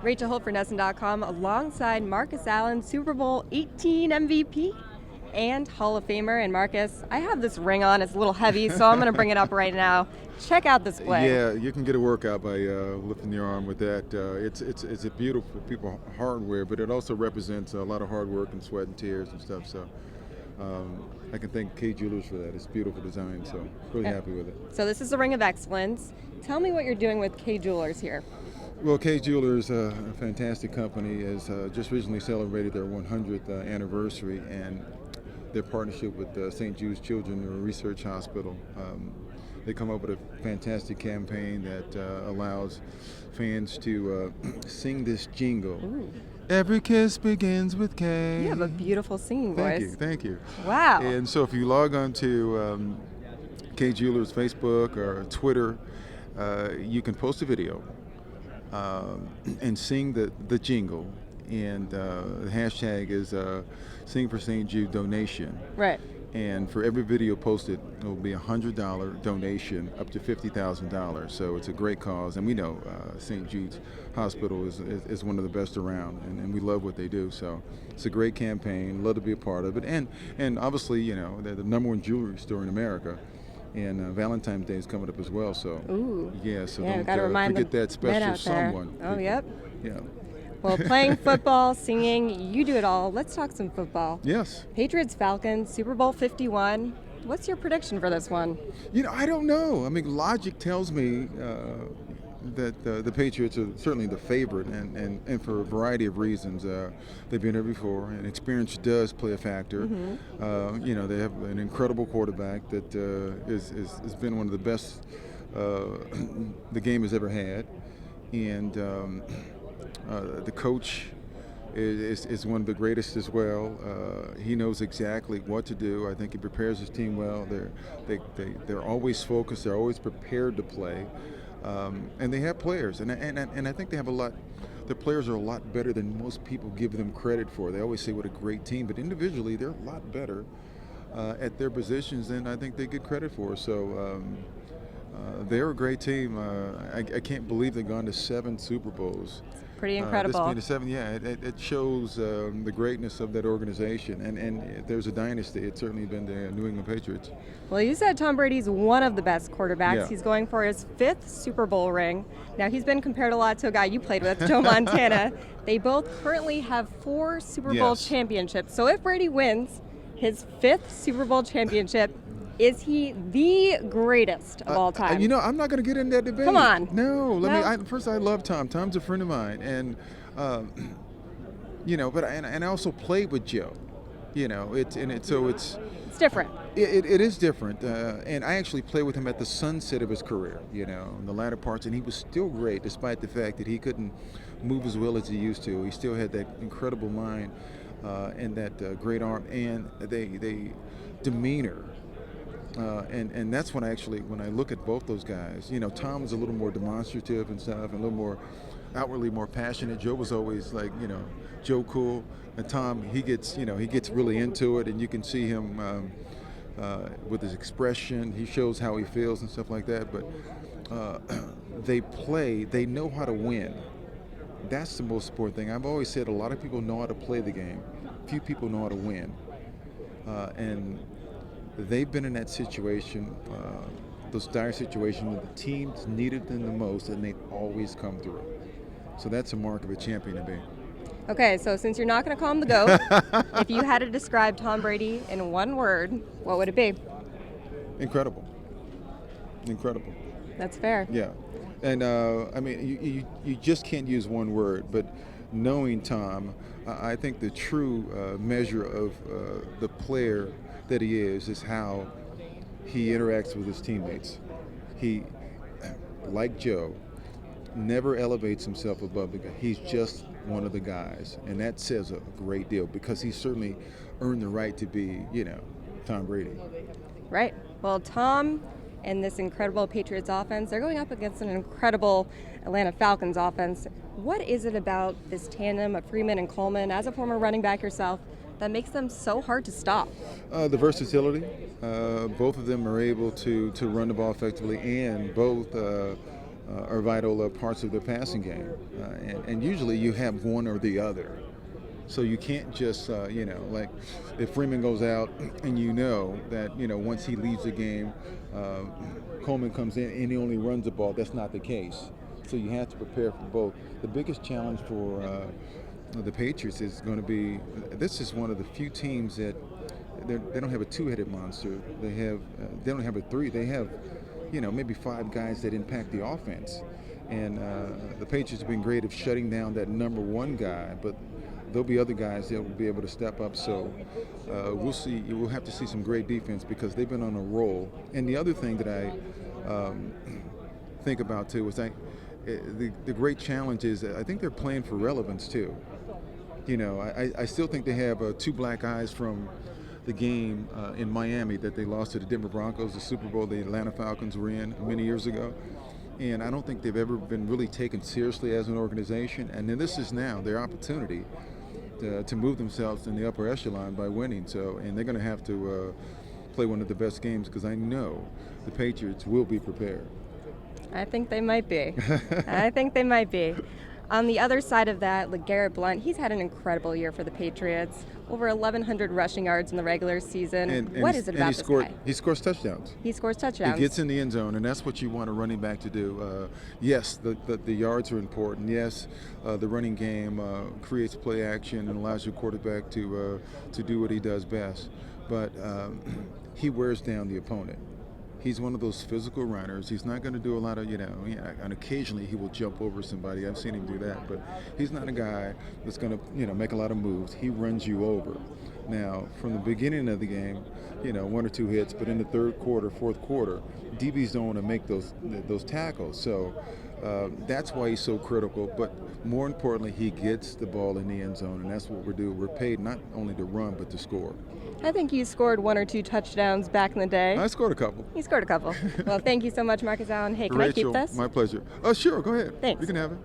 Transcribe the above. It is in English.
Rachel Holt for NESN.com alongside Marcus Allen, Super Bowl 18 MVP and Hall of Famer. And Marcus, I have this ring on. It's a little heavy, so I'm going to bring it up right now. Check out this bling. Yeah, you can get a workout by lifting your arm with that. It's a beautiful people hardware, but it also represents a lot of hard work and sweat and tears and stuff. So I can thank K Jewelers for that. It's a beautiful design, so really happy with it. So this is the Ring of Excellence. Tell me what you're doing with K Jewelers here. Well, K Jewelers, a fantastic company, has just recently celebrated their 100th anniversary, and their partnership with St. Jude's Children's Research Hospital. They come up with a fantastic campaign that allows fans to sing this jingle. Ooh. Every kiss begins with K. You have a beautiful singing voice. Thank you. Wow. And so if you log on to K Jewelers Facebook or Twitter, you can post a video and sing the jingle. And the hashtag is Sing for St. Jude donation. Right. And for every video posted, it will be a $100 donation up to $50,000. So it's a great cause. And we know St. Jude's Hospital is one of the best around, and we love what they do. So it's a great campaign. Love to be a part of it. And obviously, you know, they're the number one jewelry store in America. And Valentine's Day is coming up as well. So ooh. So yeah, don't forget that special someone. Oh, people. Yep. Yeah. Well, playing football, singing, you do it all. Let's talk some football. Yes. Patriots, Falcons, Super Bowl 51. What's your prediction for this one? You know, I don't know. I mean, logic tells me that the Patriots are certainly the favorite, and for a variety of reasons. They've been there before, and experience does play a factor. Mm-hmm. You know, they have an incredible quarterback that has been one of the best the game has ever had, and the coach is one of the greatest as well. He knows exactly what to do. I think he prepares his team well. They're always focused. They're always prepared to play, and they have players. And I think they have a lot. The players are a lot better than most people give them credit for. They always say what a great team, but individually they're a lot better at their positions than I think they get credit for. So. They're a great team. I can't believe they've gone to 7 Super Bowls. Pretty incredible. This being the 7, it shows the greatness of that organization. And if there's a dynasty, it's certainly been the New England Patriots. Well, you said Tom Brady's one of the best quarterbacks. Yeah. He's going for his 5th Super Bowl ring. Now, he's been compared a lot to a guy you played with, Joe Montana. They both currently have 4 Super Bowl championships. So if Brady wins his 5th Super Bowl championship, is he the greatest of all time? You know, I'm not going to get in that debate. Come on. No. First, I love Tom. Tom's a friend of mine, and you know, but I also played with Joe. You know, it's different. It is different, and I actually played with him at the sunset of his career. You know, in the latter parts, and he was still great despite the fact that he couldn't move as well as he used to. He still had that incredible mind and that great arm, and they demeanor. And that's when I look at both those guys, you know, Tom was a little more demonstrative and stuff, and a little more outwardly more passionate. Joe was always like, you know, Joe cool, and Tom, he gets really into it, and you can see him with his expression. He shows how he feels and stuff like that. But they know how to win. That's the most important thing. I've always said a lot of people know how to play the game. Few people know how to win, and they've been in that situation, those dire situations where the teams needed them the most, and they've always come through. So that's a mark of a champion to be. Okay, so since you're not going to call him the GOAT, if you had to describe Tom Brady in one word, what would it be? Incredible. Incredible. That's fair. Yeah. And, I mean, you just can't use one word, but knowing Tom, I think the true measure of the player that he is how he interacts with his teammates. He, like Joe, never elevates himself above the guy. He's just one of the guys, and that says a great deal because he's certainly earned the right to be, you know, Tom Brady. Right. Well, Tom and this incredible Patriots offense, they're going up against an incredible Atlanta Falcons offense. What is it about this tandem of Freeman and Coleman, as a former running back yourself, that makes them so hard to stop? The versatility. Both of them are able to run the ball effectively, and both are vital parts of their passing game, and usually you have one or the other. So you can't just, like if Freeman goes out and you know that, once he leaves the game, Coleman comes in and he only runs the ball. That's not the case. So you have to prepare for both. The biggest challenge for the Patriots is going to be, this is one of the few teams that they don't have a two-headed monster. They don't have a three. They have, maybe 5 guys that impact the offense. And the Patriots have been great at shutting down that number 1 guy, but there'll be other guys that will be able to step up. So we'll see. We'll have to see some great defense because they've been on a roll. And the other thing that I think about too is the great challenge is I think they're playing for relevance too. I still think they have 2 black eyes from the game in Miami that they lost to the Denver Broncos, the Super Bowl the Atlanta Falcons were in many years ago. And I don't think they've ever been really taken seriously as an organization. And then this is now their opportunity to move themselves in the upper echelon by winning. And they're going to have to play one of the best games because I know the Patriots will be prepared. I think they might be. I think they might be. On the other side of that, LeGarrette Blount, he's had an incredible year for the Patriots. Over 1,100 rushing yards in the regular season. What is it about this guy? He scores touchdowns. He scores touchdowns. He gets in the end zone, and that's what you want a running back to do. Yes, the yards are important. Yes, the running game creates play action and allows your quarterback to do what he does best. But he wears down the opponent. He's one of those physical runners. He's not going to do a lot of, and occasionally he will jump over somebody. I've seen him do that, but he's not a guy that's going to, make a lot of moves. He runs you over. Now, from the beginning of the game, 1 or 2 hits, but in the third quarter, fourth quarter, DBs don't want to make those tackles. So that's why he's so critical. But more importantly, he gets the ball in the end zone, and that's what we're doing. We're paid not only to run, but to score. I think you scored 1 or 2 touchdowns back in the day. I scored a couple. You scored a couple. Well, thank you so much, Marcus Allen. Hey, can Rachel, I keep this? My pleasure. Sure, go ahead. Thanks. You can have it.